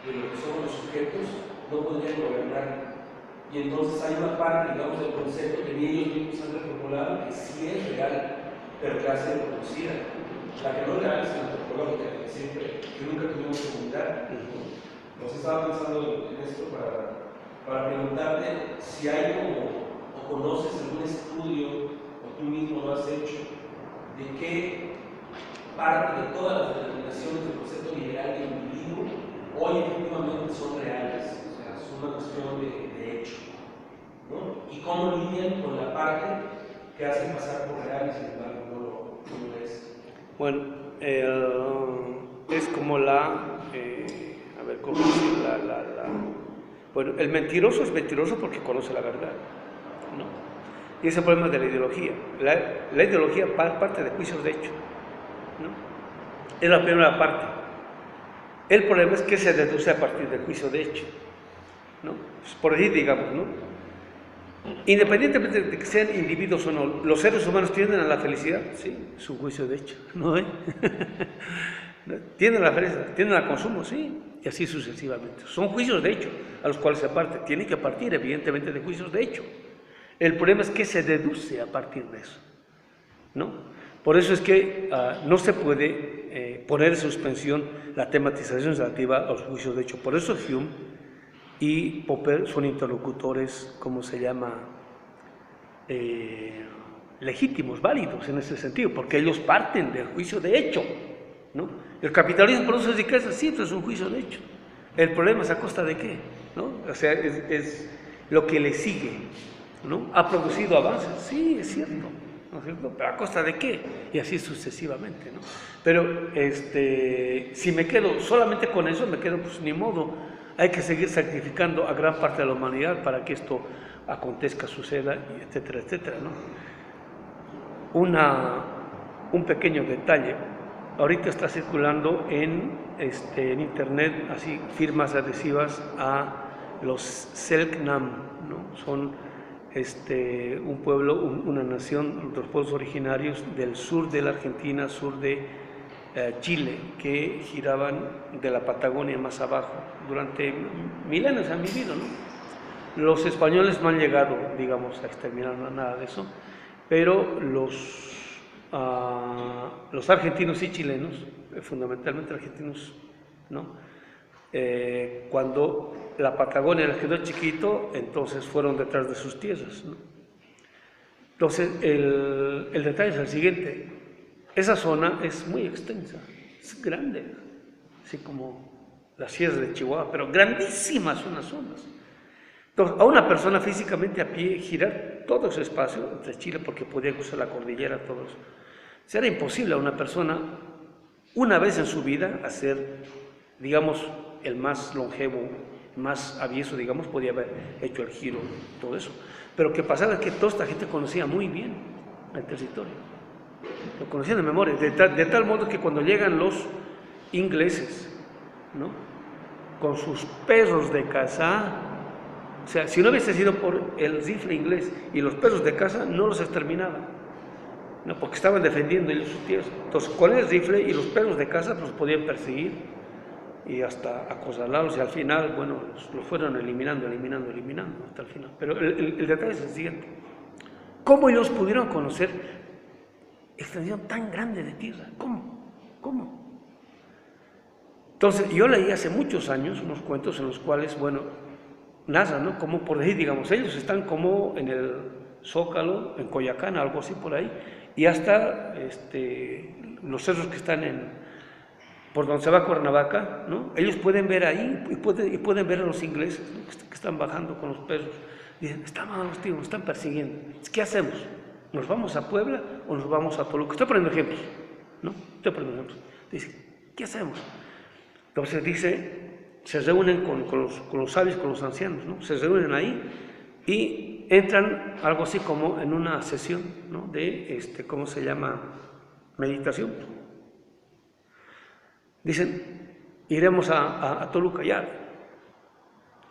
S2: de lo que son los sujetos, no podrían gobernar. Y entonces hay una parte, digamos, del concepto que ni ellos mismos han reformulado, que sí es real, pero que ha sido reconocida. La que no es real es la antropológica, que nunca tuvimos que ocultar. Nos estaba pensando en esto para preguntarte si hay o conoces algún estudio, o tú mismo lo has hecho, de qué parte de todas las denominaciones del concepto liberal de individuo hoy efectivamente son reales, o sea, es una cuestión de hecho, ¿no? Y cómo lidian con la parte que hacen pasar por real y sin embargo no lo es.
S1: Bueno, es como a ver, ¿cómo decir? Bueno, el mentiroso es mentiroso porque conoce la verdad, ¿no? Y ese es el problema de la ideología. La ideología parte de juicios de hecho, ¿no? Es la primera parte. El problema es que se deduce a partir del juicio de hecho, ¿no? Pues por ahí, digamos, ¿no? Independientemente de que sean individuos o no, los seres humanos tienden a la felicidad, sí, es un juicio de hecho, ¿no? Tienden a la felicidad, tienden al consumo, sí, y así sucesivamente. Son juicios de hecho a los cuales se parte. Tiene que partir, evidentemente, de juicios de hecho. El problema es que se deduce a partir de eso, ¿no? Por eso es que no se puede poner en suspensión la tematización relativa a los juicios de hecho. Por eso Hume y Popper son interlocutores, ¿cómo se llama? Legítimos, válidos en ese sentido, porque ellos parten del juicio de hecho, ¿no? El capitalismo produce riqueza, sí, pero es un juicio de hecho. El problema es a costa de qué, ¿no? O sea, es lo que le sigue, ¿no? ¿Ha producido avances? Sí, es cierto, ¿no es cierto? ¿Pero a costa de qué? Y así sucesivamente, ¿no? Pero si me quedo solamente con eso, me quedo, pues ni modo. Hay que seguir sacrificando a gran parte de la humanidad para que esto acontezca, suceda, etcétera, etcétera, ¿no? Un pequeño detalle. Ahorita está circulando en internet así firmas adhesivas a los Selknam, ¿no? Son un pueblo, una nación, los pueblos originarios del sur de la Argentina, sur de Chile, que giraban de la Patagonia más abajo. Durante milenios han vivido, ¿no? Los españoles no han llegado, digamos, a exterminar nada de eso, pero los argentinos y chilenos, fundamentalmente argentinos, ¿no? Cuando la Patagonia les quedó chiquito, entonces fueron detrás de sus tierras, ¿no? Entonces, el detalle es el siguiente. Esa zona es muy extensa, es grande, así como las sierras de Chihuahua, pero grandísimas son las zonas. Entonces, a una persona físicamente a pie girar todo ese espacio entre Chile, porque podía cruzar la cordillera, todo eso, Será imposible a una persona, una vez en su vida, hacer, digamos, el más longevo, más avieso, digamos, podía haber hecho el giro, todo eso. Pero que pasaba es que toda esta gente conocía muy bien el territorio. Lo conocían de memoria, de tal modo que cuando llegan los ingleses, ¿no?, con sus perros de caza, o sea, si no hubiese sido por el rifle inglés y los perros de caza, no los exterminaban, ¿no?, porque estaban defendiendo ellos sus tierras. Entonces, con el rifle y los perros de caza los podían perseguir y hasta acorralarlos, y al final, bueno, los fueron eliminando hasta el final. Pero el detalle es el siguiente: ¿cómo ellos pudieron conocer extensión tan grande de tierra? ¿Cómo? Entonces, yo leí hace muchos años unos cuentos en los cuales, bueno, narran, ¿no?, como por ahí, digamos, ellos están como en el Zócalo, en Coyacán, algo así por ahí, y hasta los cerros que están por donde se va a Cuernavaca, ¿no?, ellos pueden ver ahí y pueden ver a los ingleses, ¿no?, que están bajando con los perros. Dicen, están malos, tío, nos están persiguiendo. ¿Qué hacemos? ¿Nos vamos a Puebla o nos vamos a Toluca? Estoy poniendo ejemplos, ¿no? Dice, ¿qué hacemos? Entonces dice, se reúnen con los sabios, con los ancianos, ¿no? Se reúnen ahí y entran algo así como en una sesión, ¿no?, de, ¿cómo se llama?, meditación. Dicen, iremos a Toluca, ya.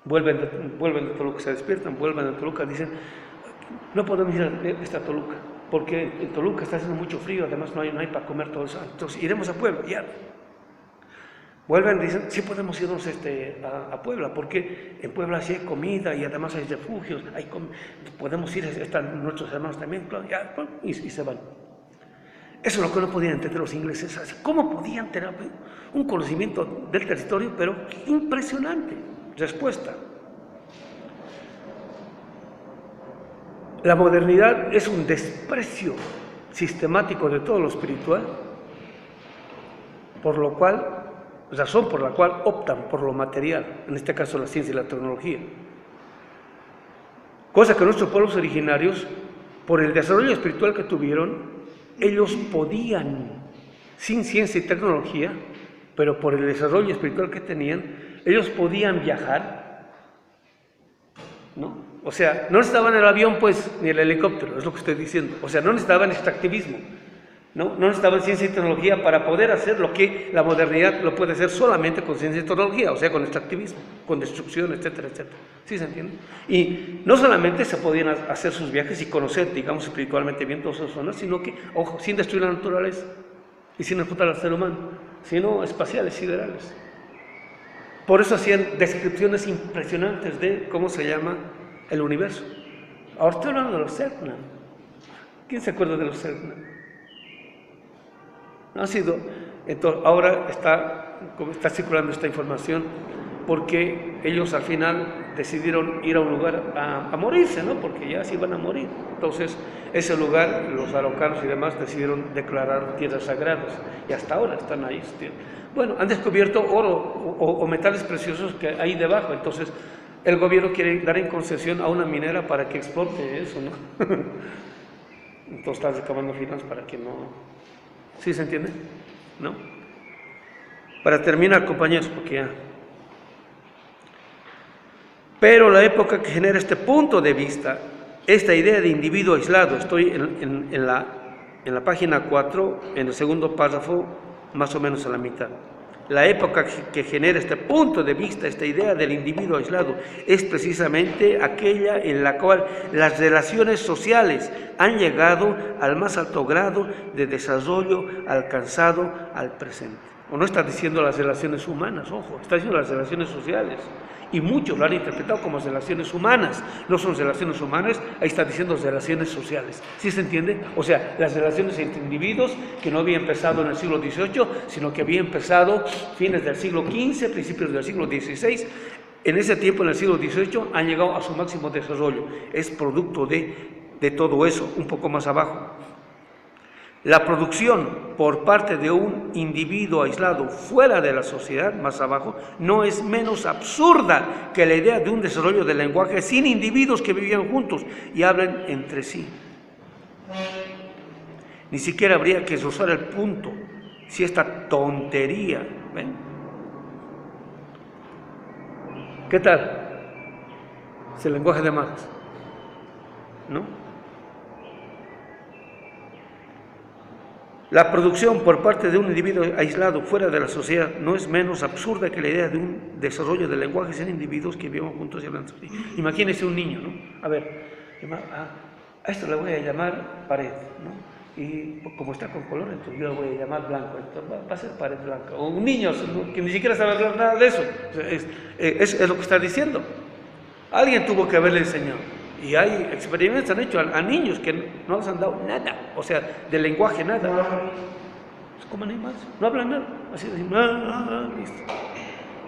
S1: Vuelven de Toluca, se despiertan, vuelven a Toluca, dicen, no podemos ir a Toluca, porque en Toluca está haciendo mucho frío, además no hay para comer todo eso. Entonces iremos a Puebla, ya. Vuelven, dicen, sí podemos irnos a Puebla, porque en Puebla sí hay comida y además hay refugios, podemos ir, están nuestros hermanos también, claro, ya, y se van. Eso es lo que no podían entender los ingleses. ¿Cómo podían tener un conocimiento del territorio, pero impresionante? Respuesta: la modernidad es un desprecio sistemático de todo lo espiritual, razón por la cual optan por lo material, en este caso la ciencia y la tecnología. Cosa que nuestros pueblos originarios, por el desarrollo espiritual que tuvieron, ellos podían, sin ciencia y tecnología, pero por el desarrollo espiritual que tenían, ellos podían viajar, ¿no? O sea, no necesitaban el avión, pues, ni el helicóptero, es lo que estoy diciendo. O sea, no necesitaban extractivismo, no necesitaban ciencia y tecnología para poder hacer lo que la modernidad lo puede hacer solamente con ciencia y tecnología, o sea, con extractivismo, con destrucción, etcétera, etcétera. ¿Sí se entiende? Y no solamente se podían hacer sus viajes y conocer, digamos, espiritualmente bien todas esas zonas, sino que, ojo, sin destruir la naturaleza y sin explotar al ser humano, sino espaciales, siderales. Por eso hacían descripciones impresionantes de cómo se llama el universo. Ahora estoy hablando de los Selknam. ¿Quién se acuerda de los Selknam? No ha sido. Entonces, ahora está circulando esta información porque ellos al final decidieron ir a un lugar a morirse, ¿no? Porque ya se iban a morir. Entonces, ese lugar, los araucanos y demás decidieron declarar tierras sagradas y hasta ahora están ahí. Bueno, han descubierto oro o metales preciosos que hay debajo. Entonces, el gobierno quiere dar en concesión a una minera para que explote eso, ¿no? Entonces está recabando finanzas para que no... ¿Sí se entiende? ¿No? Para terminar, compañeros, porque ya... Pero la época que genera este punto de vista, esta idea de individuo aislado, estoy en la página 4, en el segundo párrafo, más o menos a la mitad. La época que genera este punto de vista, esta idea del individuo aislado, es precisamente aquella en la cual las relaciones sociales han llegado al más alto grado de desarrollo alcanzado al presente. O no está diciendo las relaciones humanas, ojo, está diciendo las relaciones sociales. Y muchos lo han interpretado como relaciones humanas. No son relaciones humanas, ahí está diciendo relaciones sociales. ¿Sí se entiende? O sea, las relaciones entre individuos que no había empezado en el siglo XVIII, sino que había empezado fines del siglo XV, principios del siglo XVI. En ese tiempo, en el siglo XVIII, han llegado a su máximo desarrollo. Es producto de todo eso, un poco más abajo. La producción por parte de un individuo aislado fuera de la sociedad, más abajo, no es menos absurda que la idea de un desarrollo del lenguaje sin individuos que vivían juntos y hablen entre sí. Ni siquiera habría que usar el punto. Si esta tontería, ¿ven? ¿Qué tal? Es el lenguaje de Marx, ¿no? La producción por parte de un individuo aislado fuera de la sociedad no es menos absurda que la idea de un desarrollo del lenguaje sin individuos que vivan juntos y hablan. Imagínese un niño, ¿no? A ver, a esto le voy a llamar pared, ¿no? Y como está con color, entonces yo le voy a llamar blanco, entonces va a ser pared blanca. O un niño que ni siquiera sabe hablar nada de eso, es lo que está diciendo. Alguien tuvo que haberle enseñado. Y hay experimentos han hecho a niños que no les han dado nada, o sea, del lenguaje nada. Es como animales, no hablan nada, así decimos, listo.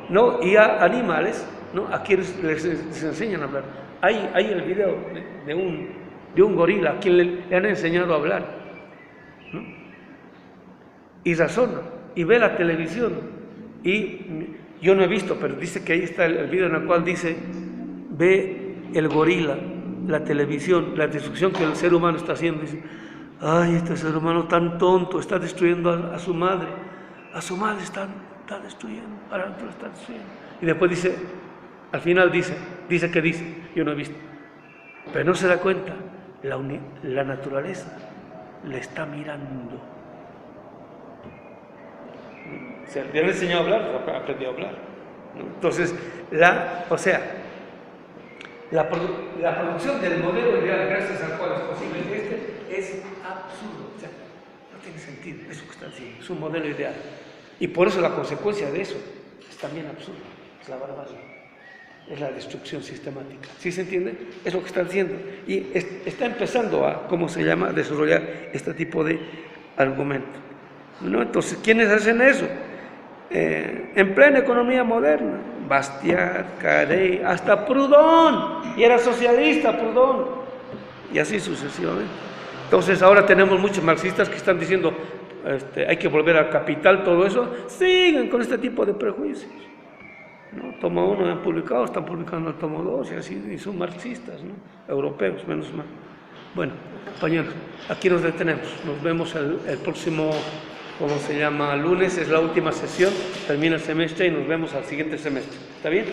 S1: No, y a animales, ¿no? A quienes les enseñan a hablar. Hay el video de un gorila a quien le han enseñado a hablar, ¿no? Y razona, y ve la televisión, y yo no he visto, pero dice que ahí está el video en el cual dice, ve el gorila, la televisión, la destrucción que el ser humano está haciendo, dice, ay, este ser humano tan tonto, está destruyendo a su madre está destruyendo, a la naturaleza está destruyendo. Y después dice, al final dice, yo no he visto, pero no se da cuenta, la naturaleza le está mirando. O sea, le han enseñado a hablar, aprendió a hablar, ¿no? Entonces, la producción del modelo ideal gracias al cual es posible es absurdo, o sea, no tiene sentido eso que está diciendo, es un modelo ideal. Y por eso la consecuencia de eso es también absurda, es la barbarie, es la destrucción sistemática. ¿Sí se entiende? Es lo que está diciendo. Y está empezando a, ¿cómo se llama?, desarrollar este tipo de argumento, ¿no? Entonces, ¿quiénes hacen eso? En plena economía moderna, Bastiat, Carey, hasta Proudhon, y era socialista Proudhon, y así sucesivamente. Entonces ahora tenemos muchos marxistas que están diciendo hay que volver al capital, todo eso, siguen con este tipo de prejuicios, ¿no? Tomo 1 han publicado, están publicando el tomo 2 y así, y son marxistas, ¿no? Europeos, menos mal. Bueno, compañeros, aquí nos detenemos, nos vemos el próximo, ¿cómo se llama?, lunes, es la última sesión, termina el semestre y nos vemos al siguiente semestre. ¿Está bien?